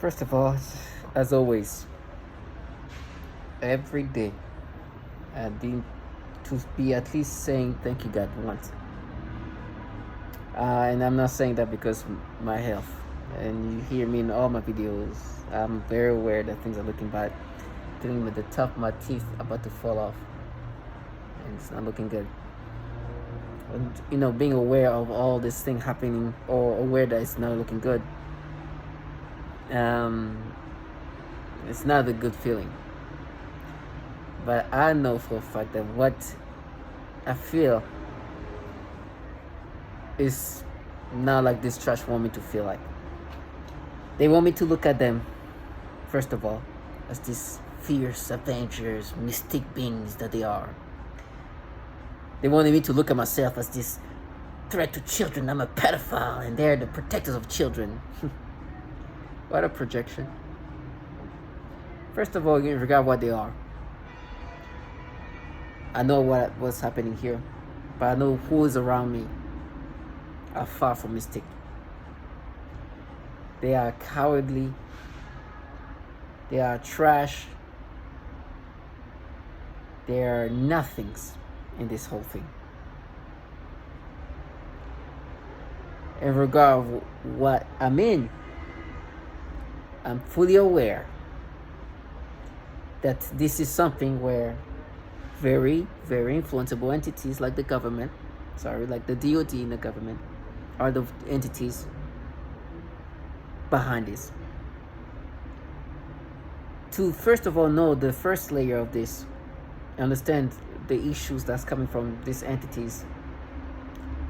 First of all, as always, every day I need to be at least saying thank you God once. And I'm not saying that because my health. And you hear me in all my videos. I'm very aware that things are looking bad. Dealing with the top of my teeth about to fall off, and it's not looking good. And being aware of all this thing happening, or aware that it's not looking good, it's not a good feeling. But I know for a fact that what I feel is not like this trash want me to feel like. They want me to look at them, first of all, as these fierce avengers, mystic beings that they are. They wanted me to look at myself as this threat to children. I'm a pedophile and they're the protectors of children. What a projection. First of all, you regard what they are. I know what's happening here, but I know who is around me are far from mystic. They are cowardly. They are trash. They are nothings in this whole thing. In regard of what I'm in, I'm fully aware that this is something where very, very influenceable entities like the government, like the DOD in the government, are the entities behind this. To first of all know the first layer of this, understand the issues that's coming from these entities,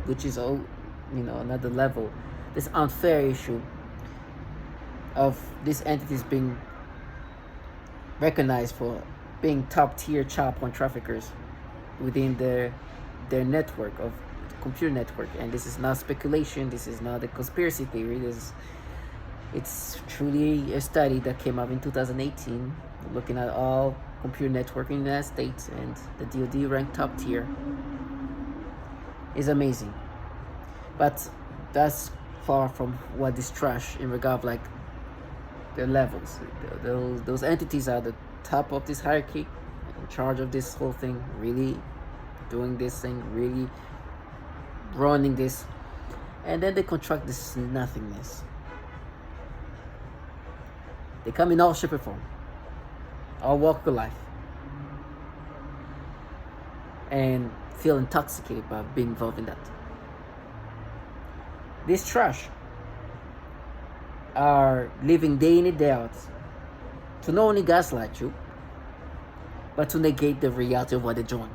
which is another level. This unfair issue of these entities being recognized for being top tier child porn traffickers within their network of computer network. And this is not speculation, this is not a conspiracy theory, it's truly a study that came out in 2018 looking at all computer networking in the United States, and the DoD ranked top tier. Is amazing. But that's far from what is trash in regard of like the levels. Those entities are the top of this hierarchy, in charge of this whole thing, really doing this thing, really running this, and then they contract this nothingness. They come in all shape or form, all walk of life, and feel intoxicated by being involved in that. This trash are living day in and day out to not only gaslight you, but to negate the reality of what they're doing,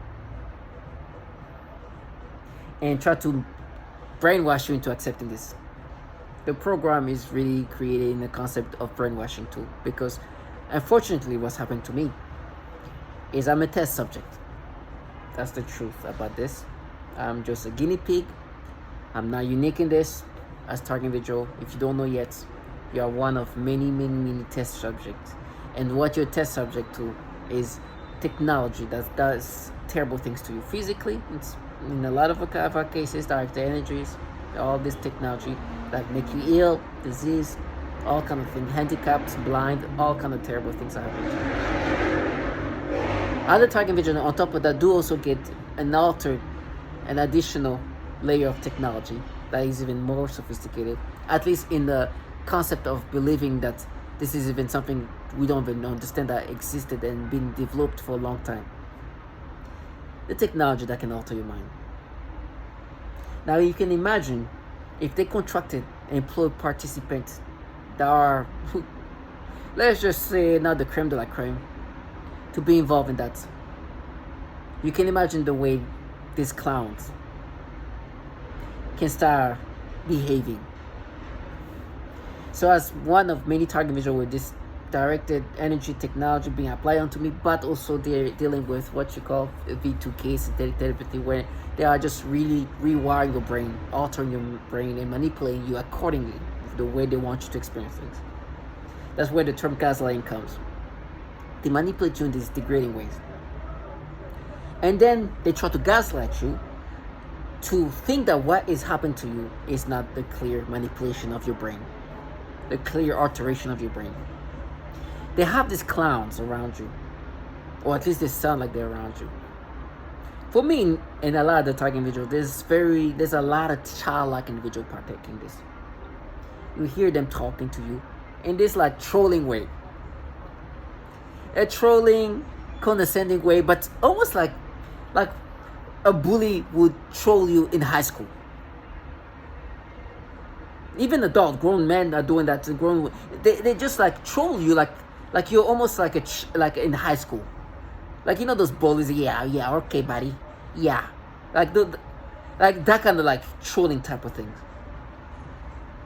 and try to brainwash you into accepting this. The program is really creating the concept of brainwashing too, because unfortunately what's happened to me is I'm a test subject. That's the truth about this. I'm just a guinea pig. I'm not unique in this as target individual. If you don't know yet, you are one of many, many, many test subjects. And what you're test subject to is technology that does terrible things to you physically. It's in a lot of our cases, direct energies, all this technology that make you ill, disease, all kind of things, handicapped, blind, all kind of terrible things are happening to you. Other target vision on top of that do also get an additional layer of technology that is even more sophisticated, at least in the concept of believing that this is even something we don't even understand that existed and been developed for a long time. The technology that can alter your mind. Now you can imagine if they contracted and employed participants that are, let's just say, not the creme de la creme, to be involved in that. You can imagine the way these clowns can start behaving. So as one of many target visual with this directed energy technology being applied onto me, but also they're dealing with what you call V2K, synthetic telepathy, where they are just really rewiring your brain, altering your brain and manipulating you accordingly the way they want you to experience things. That's where the term gaslighting comes. They manipulate you in these degrading ways. And then they try to gaslight you to think that what is happening to you is not the clear manipulation of your brain. the clear alteration of your brain. They have these clowns around you, or at least they sound like they're around you. For me, in a lot of the target individuals, there's a lot of childlike individual partaking this. You hear them talking to you in this like trolling way, a trolling, condescending way, but almost like a bully would troll you in high school. Even adult grown men are doing that to grown. They just like troll you like you're almost like like in high school, like you know those bullies. Yeah, okay, buddy. Yeah, like like that kind of like trolling type of things.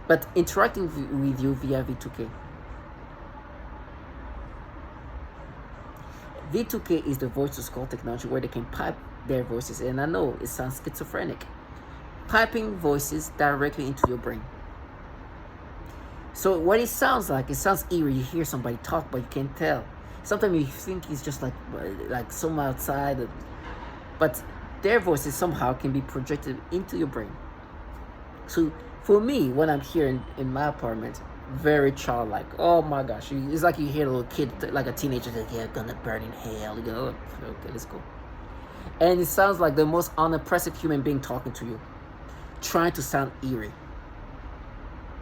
But interacting with you via V2K. V2K is the voice to skull technology where they can pipe their voices, and I know it sounds schizophrenic, piping voices directly into your brain. So what it sounds eerie. You hear somebody talk, but you can't tell. Sometimes you think it's just like someone outside, but their voices somehow can be projected into your brain. So for me, when I'm here in my apartment, very childlike. Oh my gosh, it's like you hear a little kid, like a teenager, like, yeah, gonna burn in hell. You go, okay, let's go. And it sounds like the most unoppressive human being talking to you, trying to sound eerie.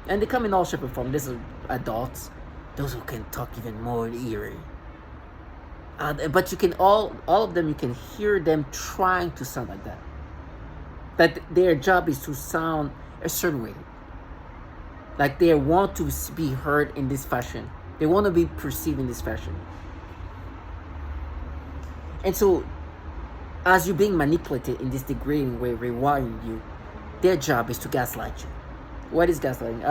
And they come in all shape and form. These are adults, those who can talk even more eerie. But you can all of them, you can hear them trying to sound like that. That their job is to sound a certain way. Like they want to be heard in this fashion. They want to be perceived in this fashion. And so, as you're being manipulated in this degrading way, rewiring you, their job is to gaslight you. What is gaslighting?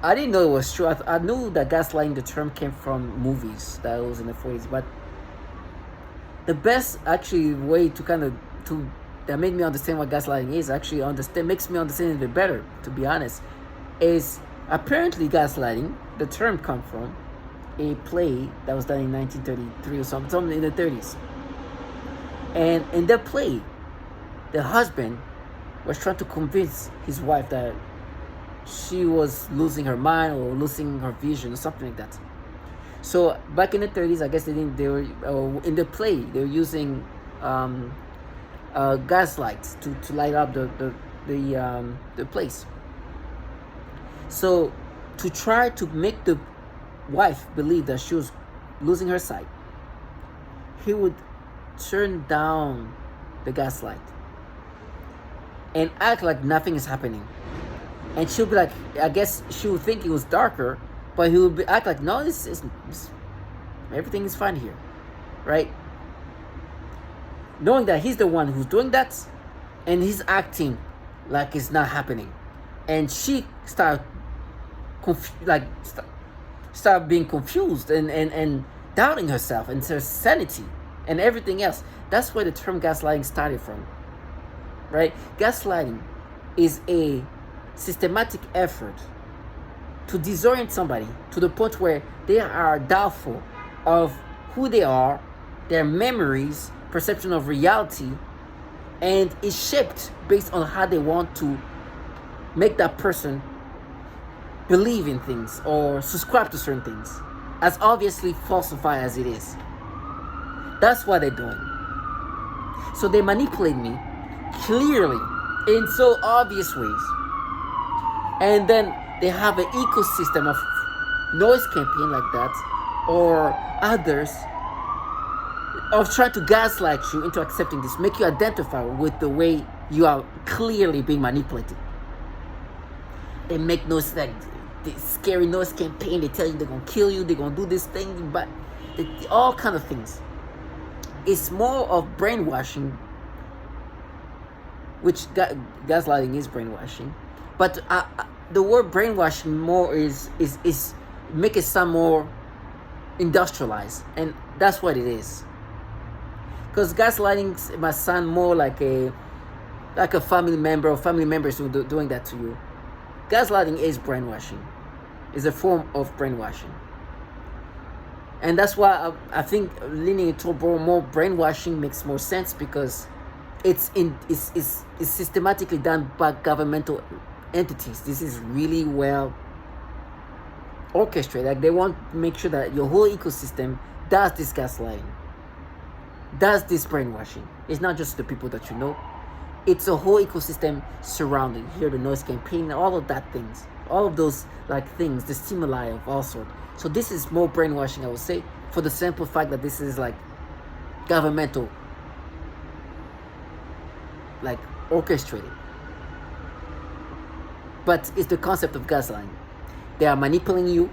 I didn't know it was true. I knew that gaslighting, the term came from movies that was in the 40s. But the best actually way that made me understand what gaslighting is, makes me understand it a bit better, to be honest, is apparently gaslighting, the term come from a play that was done in 1933 or something in the 30s. And in that play, the husband was trying to convince his wife that she was losing her mind or losing her vision or something like that. So back in the 30s, I guess they were in the play, they were using gas lights to light up the place. So to try to make the wife believe that she was losing her sight, he would turn down the gas light and act like nothing is happening. And she'll be like, I guess she would think it was darker, but he would act like, no, everything is fine here, right? Knowing that he's the one who's doing that, and he's acting like it's not happening, and she start being confused and doubting herself and her sanity and everything else. That's where the term gaslighting started from, right? Gaslighting is a systematic effort to disorient somebody to the point where they are doubtful of who they are, their memories, perception of reality, and is shaped based on how they want to make that person believe in things or subscribe to certain things, as obviously falsified as it is. That's what they're doing. So they manipulate me clearly in so obvious ways. And then they have an ecosystem of noise campaign like that, or others, of trying to gaslight you into accepting this, make you identify with the way you are clearly being manipulated. They make noise, like the scary noise campaign. They tell you they're gonna kill you, they're gonna do this thing, but all kind of things. It's more of brainwashing, which gaslighting is brainwashing, but the word brainwashing more is make it sound more industrialized, and that's what it is. Because gaslighting must sound more like a family member or family members who are doing that to you. Gaslighting is brainwashing. It's a form of brainwashing. And that's why I think leaning into more brainwashing makes more sense, because it's systematically done by governmental entities. This is really well orchestrate, like they want to make sure that your whole ecosystem does this gaslighting, does this brainwashing. It's not just the people that you know, it's a whole ecosystem surrounding. Here, the noise campaign, all of that things, all of those like things, the stimuli of all sorts. So this is more brainwashing, I would say, for the simple fact that this is like governmental, like orchestrated. But it's the concept of gaslighting. They are manipulating you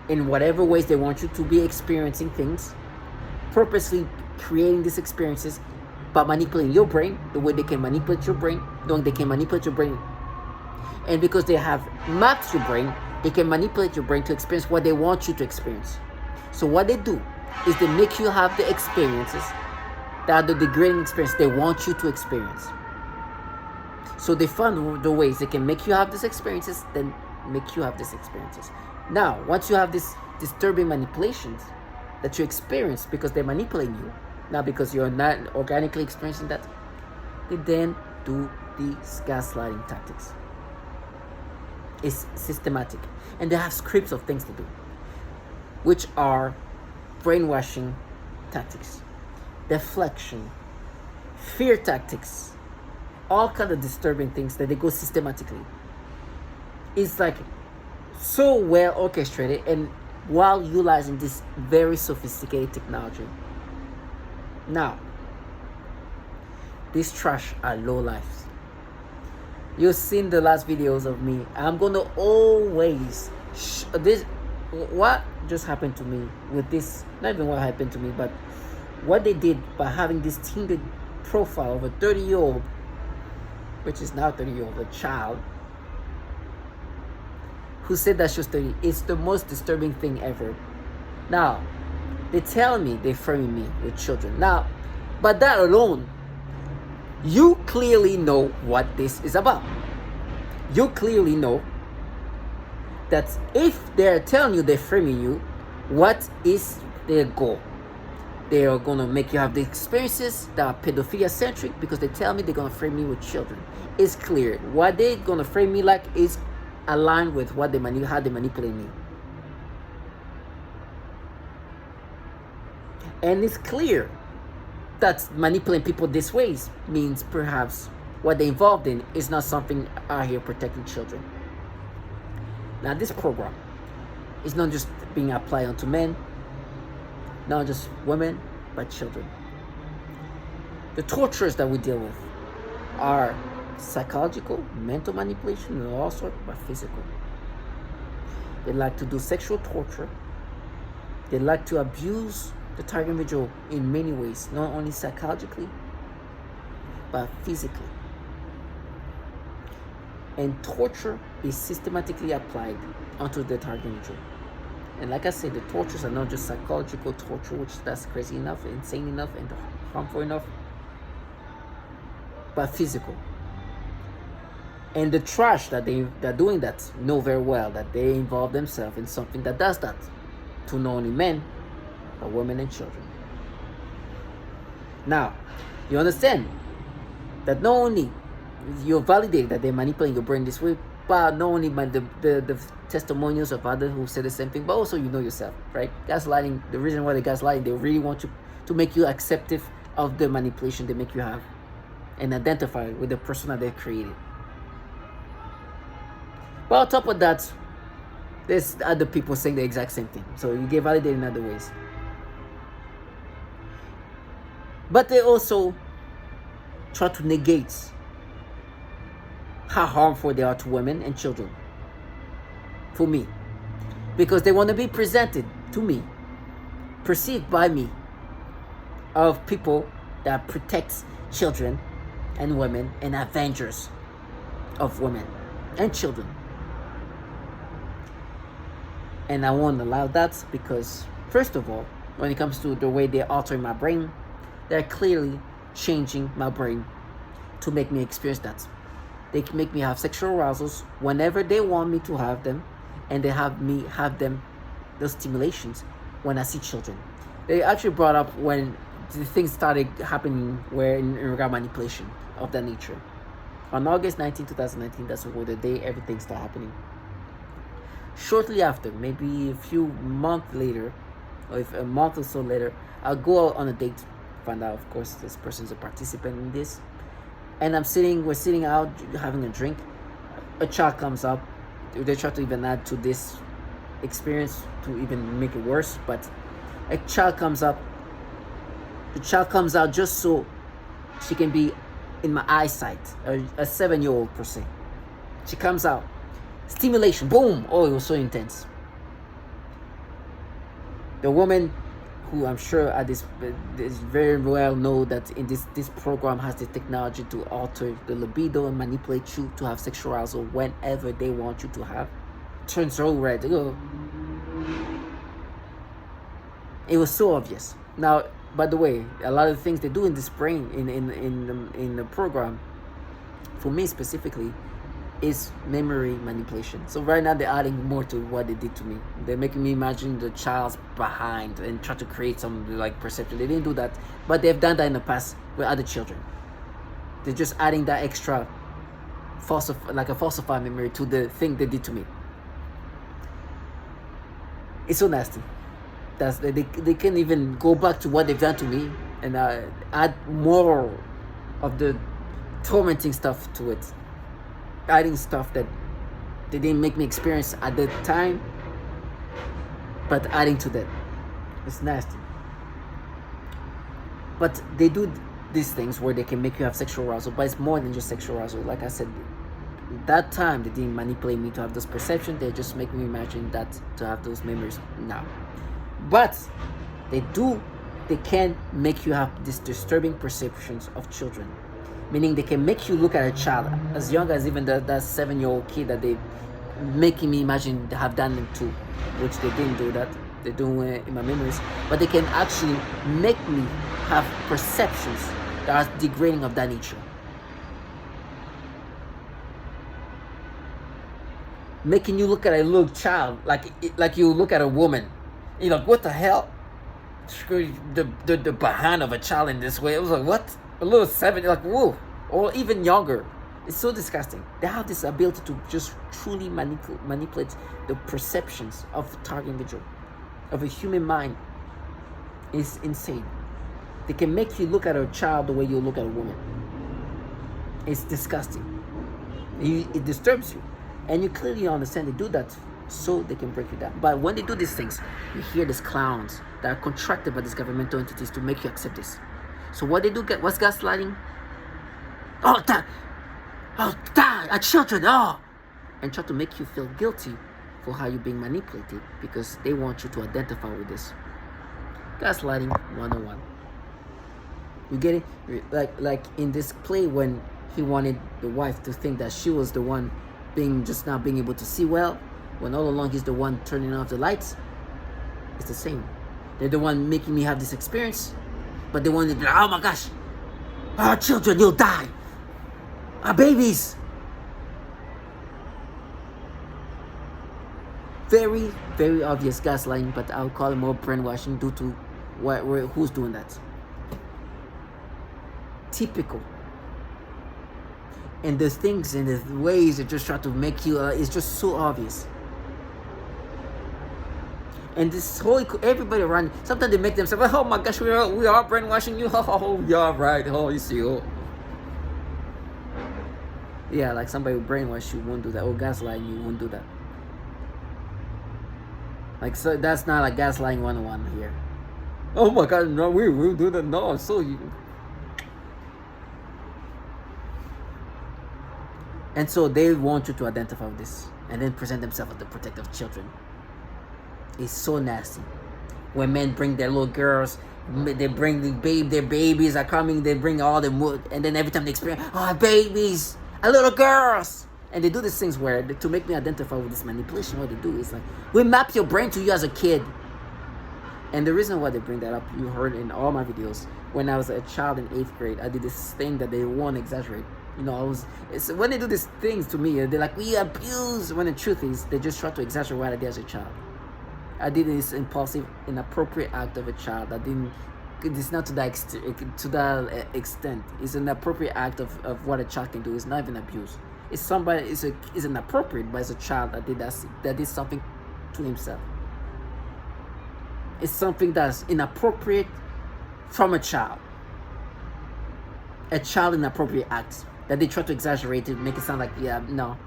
in whatever ways they want you to be experiencing things, purposely creating these experiences by manipulating your brain, the way they can manipulate your brain, knowing they can manipulate your brain. And because they have mapped your brain, they can manipulate your brain to experience what they want you to experience. So what they do is they make you have the experiences that are the degrading experience they want you to experience. So they find the ways they can make you have these experiences, then make you have these experiences. Now, once you have these disturbing manipulations that you experience because they're manipulating you, not because you're not organically experiencing that, they then do these gaslighting tactics. It's systematic. And they have scripts of things to do, which are brainwashing tactics, deflection, fear tactics, all kind of disturbing things that they go systematically. It's like so well orchestrated, and while utilizing this very sophisticated technology. Now, these trash are low lives. You've seen the last videos of me. I'm gonna always this. What just happened to me with this? Not even what happened to me, but what they did by having this Tinder profile of a 30-year-old, which is now 30-year-old, a child, who said that she was 30. It's the most disturbing thing ever. Now, they tell me they're framing me with children. Now, but that alone, you clearly know what this is about. You clearly know that if they're telling you they're framing you, what is their goal? They are going to make you have the experiences that are pedophilia centric because they tell me they're going to frame me with children. It's clear. What they're going to frame me like is aligned with what how they manipulate me. And it's clear that manipulating people this way means perhaps what they're involved in is not something out here protecting children. Now, this program is not just being applied onto men, not just women, but children. The tortures that we deal with are psychological, mental manipulation, and all sorts, but physical. They like to do sexual torture. They like to abuse the target individual in many ways, not only psychologically, but physically. And torture is systematically applied onto the target individual. And like I said, the tortures are not just psychological torture, which that's crazy enough, insane enough, and harmful enough, but physical. And the trash that they're doing that know very well that they involve themselves in something that does that to not only men, but women and children. Now, you understand that not only you're validating that they're manipulating your brain this way, but not only by the testimonials of others who say the same thing, but also you know yourself, right? Gaslighting, the reason why they gaslighting, they really want you to make you acceptive of the manipulation they make you have and identify with the persona they created. But on top of that, there's other people saying the exact same thing. So you get validated in other ways. But they also try to negate how harmful they are to women and children. For me. Because they want to be presented to me, perceived by me, of people that protect children and women and avengers of women and children. And I won't allow that because, first of all, when it comes to the way they're altering my brain, they're clearly changing my brain to make me experience that. They can make me have sexual arousals whenever they want me to have them, and they have me have them, those stimulations, when I see children. They actually brought up when the things started happening where in regard manipulation of that nature. On August 19, 2019, that's the day everything started happening. Shortly after, maybe a few months later, or if a month or so later, I'll go out on a date, find out, of course, this person's a participant in this, and we're sitting out having a drink. A child comes up. They try to even add to this experience to even make it worse, but a child comes up. The child comes out just so she can be in my eyesight. A 7-year-old per se. She comes out. Stimulation, boom! Oh, it was so intense. The woman, who I'm sure at this very well know that in this program has the technology to alter the libido and manipulate you to have sexual arousal whenever they want you to have, turns so red. It was so obvious. Now, by the way, a lot of the things they do in this brain in the program, for me specifically, is memory manipulation. So right now they're adding more to what they did to me. They're making me imagine the child's behind and try to create some like perception. They didn't do that, but they've done that in the past with other children. They're just adding that extra like a falsified memory to the thing they did to me. It's so nasty. They can't even go back to what they've done to me and add more of the tormenting stuff to it, adding stuff that they didn't make me experience at the time, but adding to that. It's nasty. But they do these things where they can make you have sexual arousal, but it's more than just sexual arousal. Like I said, that time they didn't manipulate me to have those perceptions. They just make me imagine that to have those memories now. But they can make you have these disturbing perceptions of children. Meaning they can make you look at a child as young as even that 7-year-old kid that they making me imagine they have done them too, which they didn't do that. They do it in my memories. But they can actually make me have perceptions that are degrading of that nature. Making you look at a little child like you look at a woman. You're like, what the hell? The behind of a child in this way. It was like, what? A little 7, like, whoa. Or even younger. It's so disgusting. They have this ability to just truly manipulate the perceptions of the target individual, of a human mind. It's insane. They can make you look at a child the way you look at a woman. It's disgusting. It disturbs you. And you clearly understand they do that so they can break you down. But when they do these things, you hear these clowns that are contracted by these governmental entities to make you accept this. So what they do, what's gaslighting? Oh, that, our children, and try to make you feel guilty for how you're being manipulated because they want you to identify with this. Gaslighting 101. You get it? Like in this play when he wanted the wife to think that she was the one just now being able to see well, when all along he's the one turning off the lights. It's the same. They're the one making me have this experience, but they want to be like, oh my gosh, our children, you'll die. Our babies. Very, very obvious gaslighting, but I'll call it more brainwashing due to who's doing that. Typical. And the things and the ways they just try to make you, it's just so obvious. And this whole, everybody around, sometimes they make themselves, oh my gosh, we are brainwashing you. Oh, yeah, right. Oh, you see. Oh. Yeah, like somebody who brainwash you won't do that. Or gaslighting you won't do that. Like, so that's not like gaslighting 101 here. Oh my God, no, we will do that. No, so you. And so they want you to identify with this and then present themselves as the protector of children. It's so nasty. When men bring their little girls, they bring their babies are coming, they bring all the mood, and then every time they experience, babies, little girls. And they do these things where, to make me identify with this manipulation, what they do is like, we map your brain to you as a kid. And the reason why they bring that up, you heard in all my videos, when I was a child in 8th grade, I did this thing that they won't exaggerate. You know, when they do these things to me, they're like, we abuse, when the truth is, they just try to exaggerate what I did as a child. I did this impulsive, inappropriate act of a child. It's not to that extent. It's an appropriate act of what a child can do. It's not even abuse. It's inappropriate, but it's a child that did something to himself. It's something that's inappropriate from a child. A child inappropriate act that they try to exaggerate it, make it sound like, yeah, no,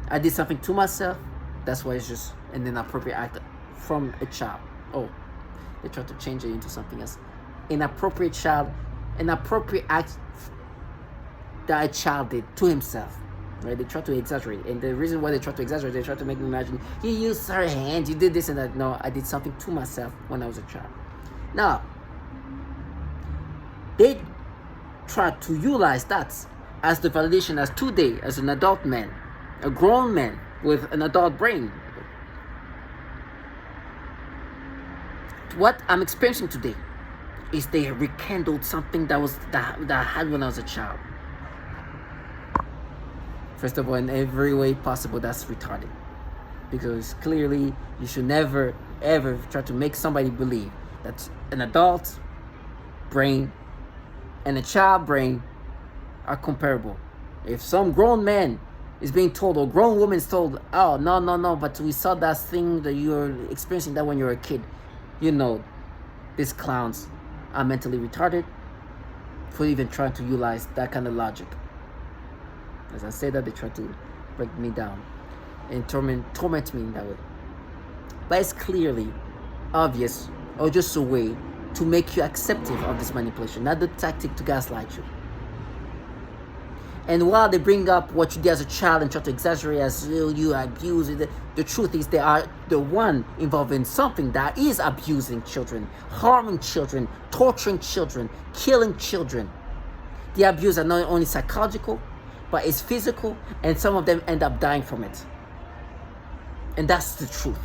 I did something to myself. That's why it's just an inappropriate act from a child. Oh, they try to change it into something else. Inappropriate child, inappropriate act that a child did to himself. Right? They try to exaggerate, and the reason why they try to exaggerate, they try to make me imagine you used her hand, you did this and that. No, I did something to myself when I was a child. Now, they try to utilize that as the validation as today, as an adult man, a grown man with an adult brain. What I'm experiencing today is they rekindled something that I had when I was a child. First of all, in every way possible, that's retarded. Because clearly, you should never, ever try to make somebody believe that an adult brain and a child brain are comparable. If some grown man is being told, or grown woman is told, oh, no, but we saw that thing that you're experiencing that when you were a kid, you know, these clowns are mentally retarded for even trying to utilize that kind of logic. As I say that, they try to break me down and torment me in that way. But it's clearly obvious, or just a way to make you accepting of this manipulation, not the tactic to gaslight you. And while they bring up what you did as a child and try to exaggerate as you abuse it, the truth is they are the one involved in something that is abusing children, harming children, torturing children, killing children. The abuse are not only psychological, but it's physical, and some of them end up dying from it. And that's the truth.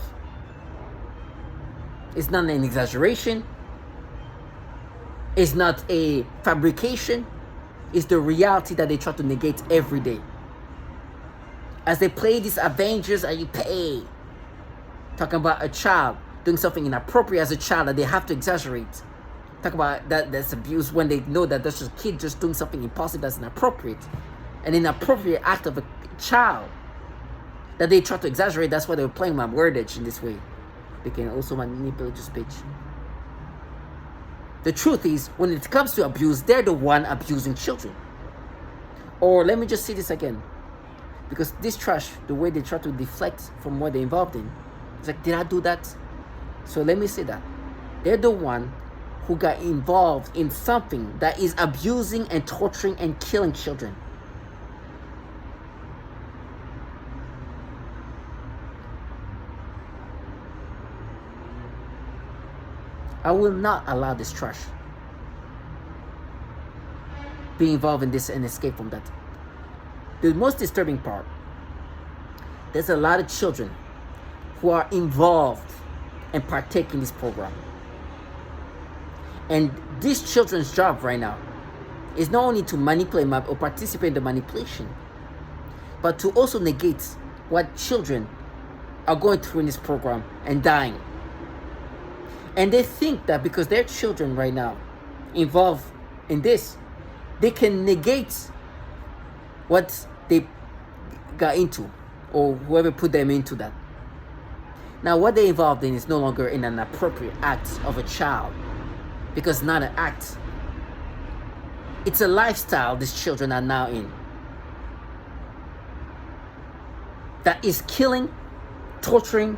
It's not an exaggeration. It's not a fabrication. It's the reality that they try to negate every day. As they play these Avengers and you pay, talking about a child doing something inappropriate as a child that they have to exaggerate. Talk about that's abuse when they know that that's just a kid just doing something impossible that's inappropriate. An inappropriate act of a child that they try to exaggerate. That's why they were playing my wordage in this way. They can also manipulate your speech. The truth is, when it comes to abuse, they're the one abusing children. Or let me just say this again. Because this trash, the way they try to deflect from what they're involved in, it's like, did I do that? So let me say that. They're the one who got involved in something that is abusing and torturing and killing children. I will not allow this trash be involved in this and escape from that. The most disturbing part, there's a lot of children who are involved and partake in this program. And these children's job right now is not only to manipulate or participate in the manipulation, but to also negate what children are going through in this program and dying. And they think that because their children right now involved in this, they can negate what they got into, or whoever put them into that. Now, what they involved in is no longer in an appropriate act of a child, because it's not an act. It's a lifestyle these children are now in that is killing, torturing,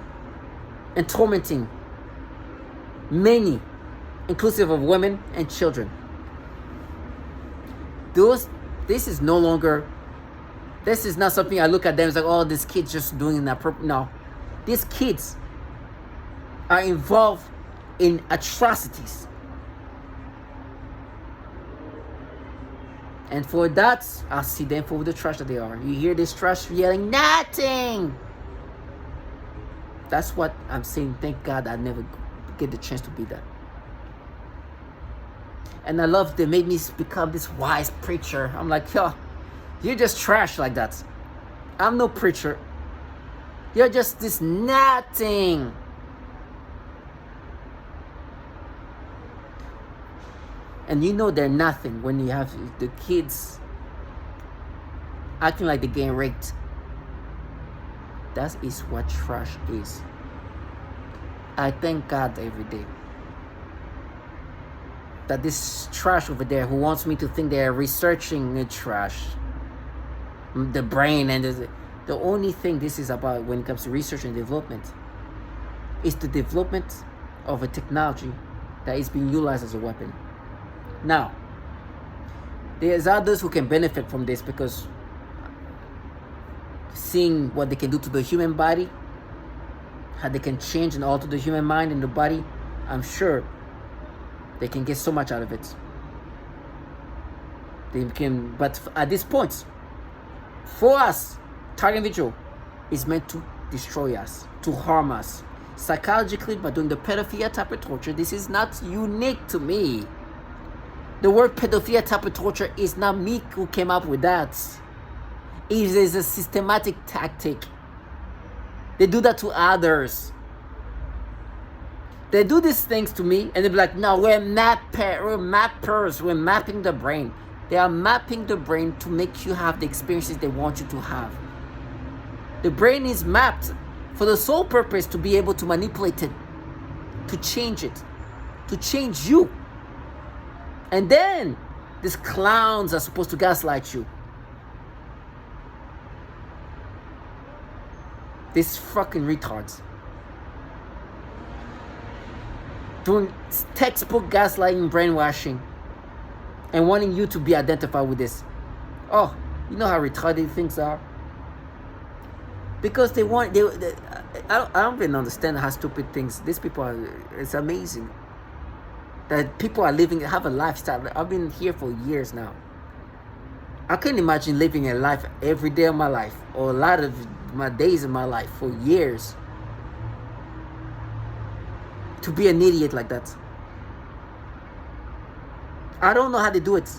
and tormenting many, inclusive of women and children. This is no longer, this is not something I look at them as like, oh, this kid's just doing inappropriate. No, these kids are involved in atrocities. And for that, I see them for the trash that they are. You hear this trash yelling, nothing. That's what I'm saying. Thank God I never get the chance to be that. And I love they made me become this wise preacher. I'm like, yo, you're just trash like that. I'm no preacher. You're just this nothing. And you know they're nothing when you have the kids acting like they're getting raped. That is what trash is. I thank God every day that this trash over there who wants me to think they're researching the trash, the brain, and the only thing this is about when it comes to research and development is the development of a technology that is being utilized as a weapon. Now, there's others who can benefit from this because seeing what they can do to the human body, how they can change and alter the human mind and the body, I'm sure they can get so much out of it. They can, but at this point, for us, target individual is meant to destroy us, to harm us psychologically by doing the pedophilia type of torture. This is not unique to me. The word pedophilia type of torture is not me who came up with that. It is a systematic tactic. They do that to others. They do these things to me and they'll be like, no, we're mappers, we're mapping the brain. They are mapping the brain to make you have the experiences they want you to have. The brain is mapped for the sole purpose to be able to manipulate it, to change it, to change you. And then these clowns are supposed to gaslight you. These fucking retards. Doing textbook gaslighting, brainwashing, and wanting you to be identified with this. Oh, you know how retarded things are? Because I don't even understand how stupid things these people are. It's amazing that people are living, have a lifestyle. I've been here for years now. I couldn't imagine living a life every day of my life, or a lot of my days of my life for years, to be an idiot like that. I don't know how to do it.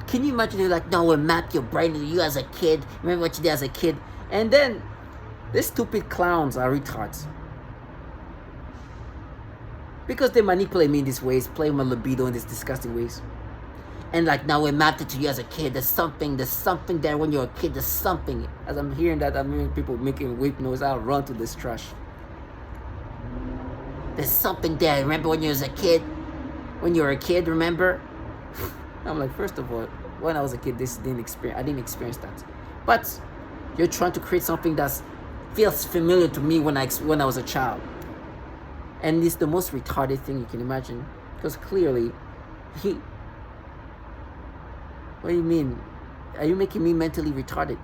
Can you imagine? You're like, no, we'll map your brain to you as a kid. Remember what you did as a kid. And then these stupid clowns are retards. Because they manipulate me in these ways, play my libido in these disgusting ways. And like, now we mapped it to you as a kid. There's something there when you're a kid. There's something. As I'm hearing that, I'm hearing people making whip noise. I'll run to this trash. There's something there. Remember when you was a kid? When you were a kid, remember? I'm like, first of all, when I was a kid, I didn't experience that. But you're trying to create something that feels familiar to me when I was a child. And it's the most retarded thing you can imagine. Because clearly, what do you mean? Are you making me mentally retarded?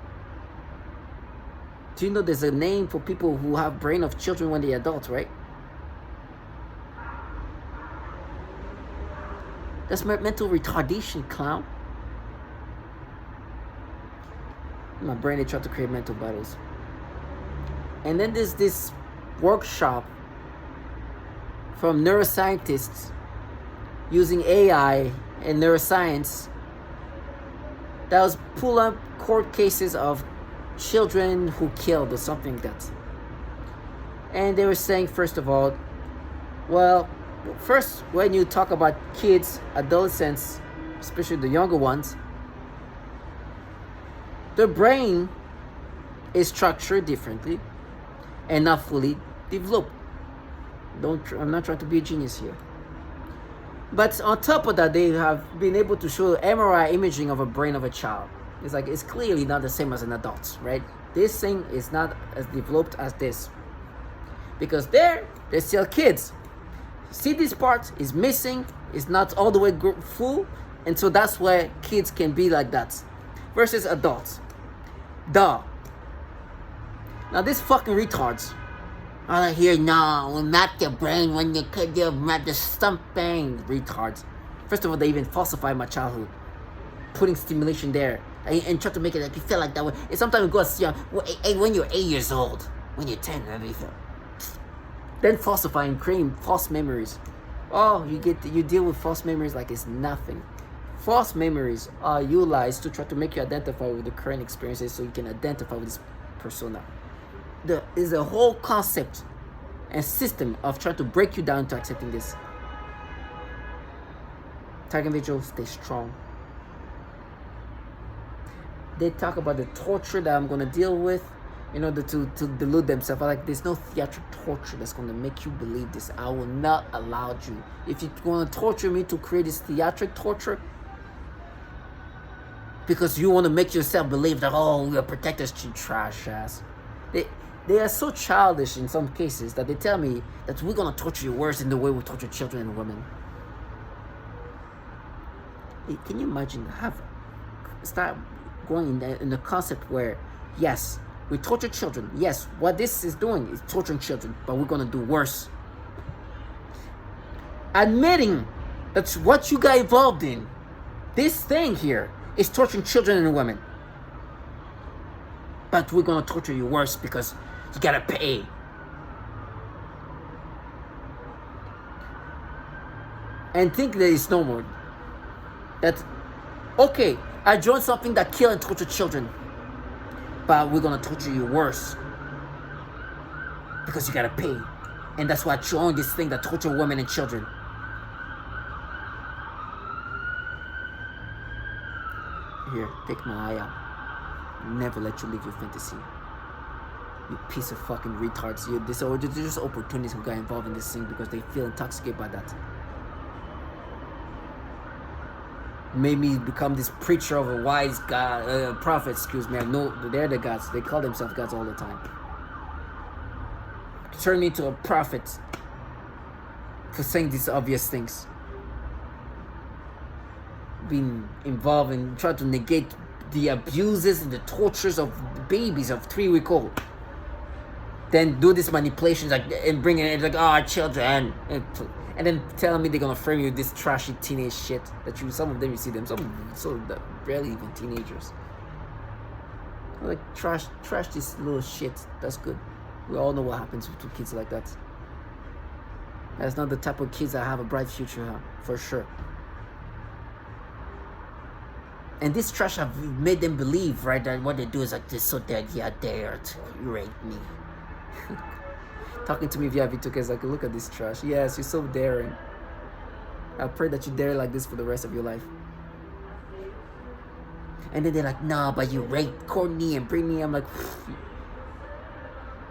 Do you know there's a name for people who have brain of children when they're adults, right? That's mental retardation, clown. In my brain, they try to create mental battles. And then there's this workshop from neuroscientists using AI and neuroscience that was pull up court cases of children who killed or something like that. And they were saying, first of all, well, first, when you talk about kids, adolescents, especially the younger ones, their brain is structured differently and not fully developed. I'm not trying to be a genius here. But on top of that, they have been able to show MRI imaging of a brain of a child. It's like, it's clearly not the same as an adult, right? This thing is not as developed as this. Because they're still kids. See, this part is missing, it's not all the way full, and so that's where kids can be like that. Versus adults. Duh. Now these fucking retards are like, here, no, we mapped your brain when you could, you mapped the something. Retards. First of all, they even falsify my childhood, putting stimulation there, and try to make it like you feel like that way. And sometimes we go as young, when you're 8 years old, when you're 10, whatever you feel. Then falsifying, creating false memories. Oh, you deal with false memories like it's nothing. False memories are utilized to try to make you identify with the current experiences so you can identify with this persona. There is a whole concept and system of trying to break you down to accepting this. Target individual, stay strong. They talk about the torture that I'm going to deal with. in order to delude themselves. Like, there's no theatrical torture that's going to make you believe this. I will not allow you. If you're going to torture me to create this theatrical torture, because you want to make yourself believe that, oh, we'll protect us, you trash ass. They are so childish in some cases that they tell me that we're going to torture you worse in the way we torture children and women. Hey, can you imagine start going in the concept where, yes, we torture children. Yes, what this is doing is torturing children, but we're going to do worse. Admitting that what you got involved in, this thing here, is torturing children and women. But we're going to torture you worse because you got to pay. And think that it's normal. That, okay, I joined something that kill and torture children, but we're going to torture you worse because you got to pay. And that's why I joined this thing that torture women and children. Here, take my eye out. Never let you leave your fantasy. You piece of fucking retards. They're just opportunists who got involved in this thing because they feel intoxicated by that. Made me become this preacher of a wise God, prophet, excuse me. I know they're the gods. They call themselves gods all the time. Turned me to a prophet for saying these obvious things. Being involved in trying to negate the abuses and the tortures of babies of 3-week-old. Then do these manipulations and bring it like, oh, children. And then telling me they're gonna frame you with this trashy teenage shit that some of them you see them, some so barely even teenagers. Like trash this little shit. That's good. We all know what happens to kids like that. That's not the type of kids that have a bright future, huh? For sure. And this trash have made them believe, right, that what they do is like this, so that yeah, dare to rape me. Talking to me via V2K is like, look at this trash. Yes, you're so daring. I pray that you dare like this for the rest of your life. And then they're like, nah, but you raped Courtney and Britney. I'm like,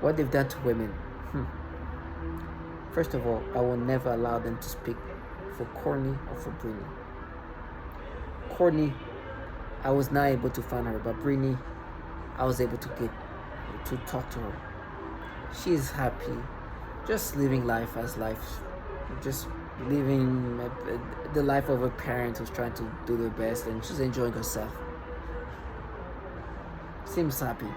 what they've done to women. First of all, I will never allow them to speak for Courtney or for Britney. Courtney, I was not able to find her, but Britney, I was able to talk to her. She's happy, just living life as life, just living the life of a parent who's trying to do their best, and she's enjoying herself. Seems happy.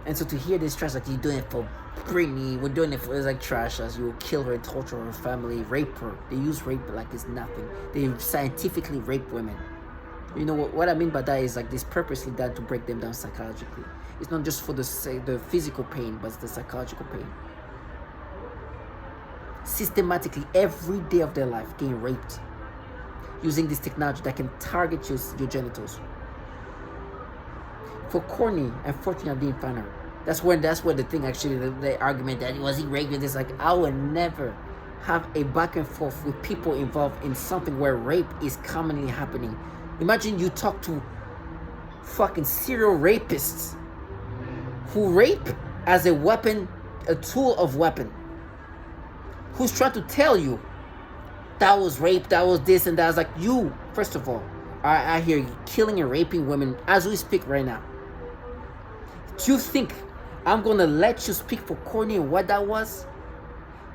And so to hear this trash, like, you're doing it for Britney, we're doing it for, it's like trash, as you will kill her, torture her family, rape her. They use rape like it's nothing. They scientifically rape women. You know what I mean by that is like this purposely done to break them down psychologically. It's not just for the physical pain, but it's the psychological pain. Systematically, every day of their life, getting raped using this technology that can target your genitals. For Courtney, unfortunately, I didn't find her. That's where the thing actually, the argument that was he raped, is like, I would never have a back and forth with people involved in something where rape is commonly happening. Imagine you talk to fucking serial rapists who rape as a weapon, a tool of weapon. Who's trying to tell you that was rape, that was this and that. It's like, you, first of all, are out here killing and raping women as we speak right now. Do you think I'm gonna let you speak for Courtney and what that was?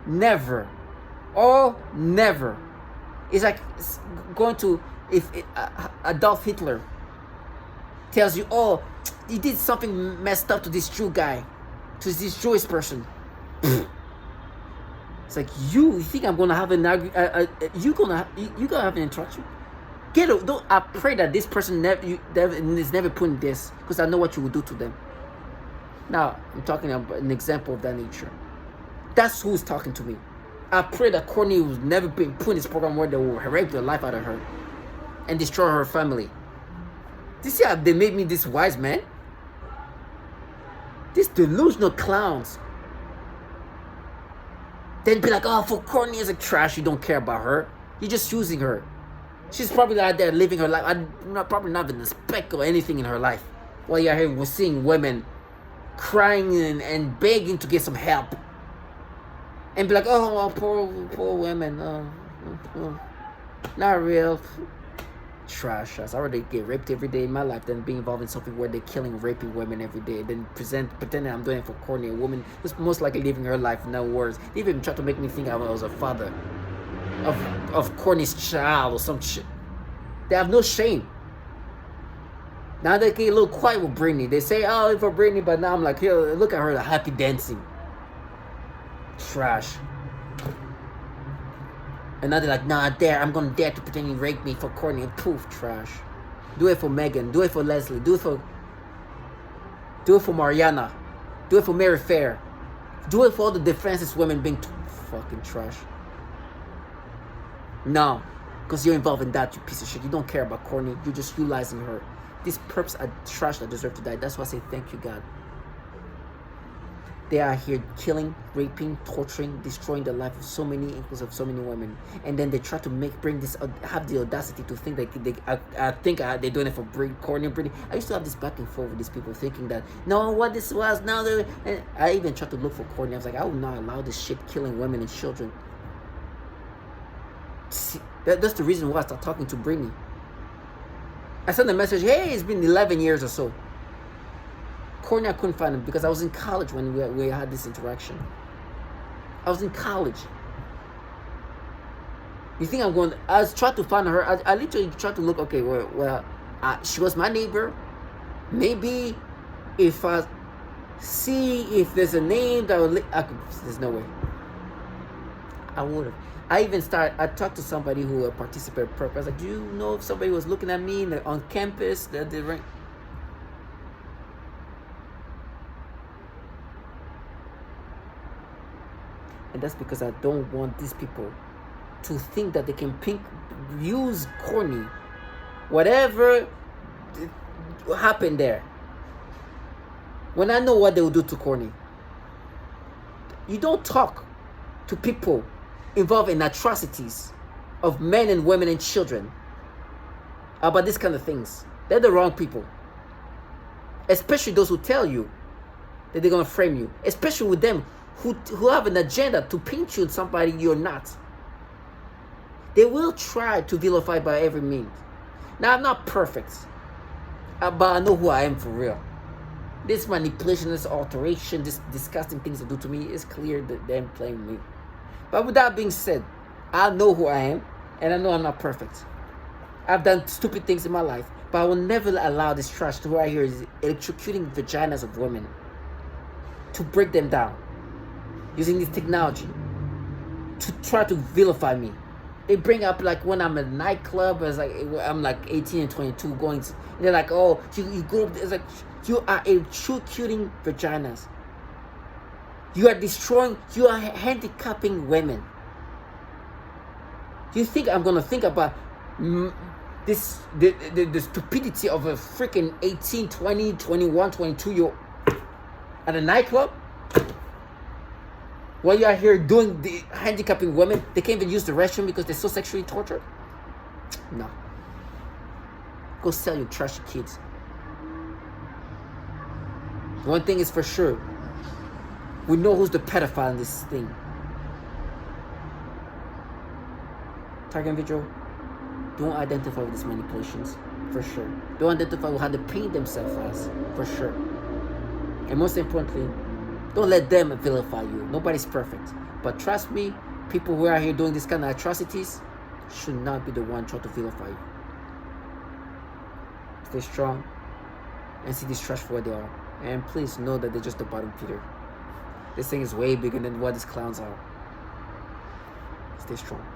Never. Oh, never. It's like going to, if Adolf Hitler tells you, oh, he did something messed up to this Jew guy, to this Jewish person. It's like, you think I'm gonna have an you gonna have an interaction? Get it. Don't. I pray that this person is never put in this, because I know what you will do to them. Now I'm talking about an example of that nature. That's who's talking to me. I pray that Courtney will never be put in this program where they will rape the life out of her and destroy her family. Do you see how they made me this wise man? These delusional clowns. Then be like, oh, for Courtney is a trash, you don't care about her. You're just using her. She's probably out there living her life. Probably not even a speck or anything in her life. While you're here, we're seeing women crying and begging to get some help. And be like, oh, poor women. Not real. Trash. I already get raped every day in my life, then being involved in something where they're killing, raping women every day, then pretending I'm doing it for corny. A woman who's most likely living her life in no words. They even try to make me think I was a father of Courtney's child or some shit. They have no shame. Now they get a little quiet with Britney. They say, oh, for Britney, but now I'm like, here, look at her, happy dancing. Trash. And now they're like, nah, I'm gonna dare to pretend you raped me for Courtney, and poof, trash. Do it for Megan, do it for Leslie, do it for Mariana, do it for Mary Fair, do it for all the defenseless women being fucking trash. No, because you're involved in that, you piece of shit. You don't care about Courtney, you're just utilizing her. These perps are trash that deserve to die. That's why I say thank you, God. They are here killing, raping, torturing, destroying the life of so many equals of so many women, and then they try to have the audacity to think that they're doing it for Courtney and Britney. I used to have this back and forth with these people, thinking that no, what this was now. And I even tried to look for Courtney. I was like, I will not allow this shit killing women and children. See, that's the reason why I started talking to Britney. I sent a message, hey, it's been 11 years or so. Courtney, I couldn't find him because I was in college when we had this interaction. I was in college. You think I'm going? I was trying to find her. I literally tried to look. Okay, well, she was my neighbor. Maybe if I see if there's a name that would, there's no way. I would have. I talked to somebody who participated. I was like, do you know if somebody was looking at me on campus that they ranked? And that's because I don't want these people to think that they can use Courtney, whatever happened there. When I know what they will do to Courtney. You don't talk to people involved in atrocities of men and women and children about these kind of things. They're the wrong people. Especially those who tell you that they're going to frame you. Especially with them who have an agenda to paint you as somebody you're not. They will try to vilify by every means. Now, I'm not perfect, but I know who I am for real. This manipulation, this alteration, this disgusting things they do to me, is clear that they're playing me. But with that being said, I know who I am, and I know I'm not perfect. I've done stupid things in my life, but I will never allow this trash to right here is electrocuting vaginas of women to break them down, using this technology to try to vilify me. They bring up like when I'm at a nightclub, I'm like 18 and 22 going to, they're like, oh, you go up there, it's like, you are electrocuting vaginas. You are destroying, you are handicapping women. Do you think I'm gonna think about the stupidity of a freaking 18, 20, 21, 22-year-old at a nightclub? While you are here doing the handicapping women, they can't even use the restroom because they're so sexually tortured? No. Go sell your trashy kids. One thing is for sure, we know who's the pedophile in this thing. Target individual, don't identify with these manipulations, for sure. Don't identify with how they paint themselves as, for sure. And most importantly, don't let them vilify you. Nobody's perfect. But trust me, people who are here doing this kind of atrocities should not be the one trying to vilify you. Stay strong and see this trash for what they are. And please know that they're just the bottom feeder. This thing is way bigger than what these clowns are. Stay strong.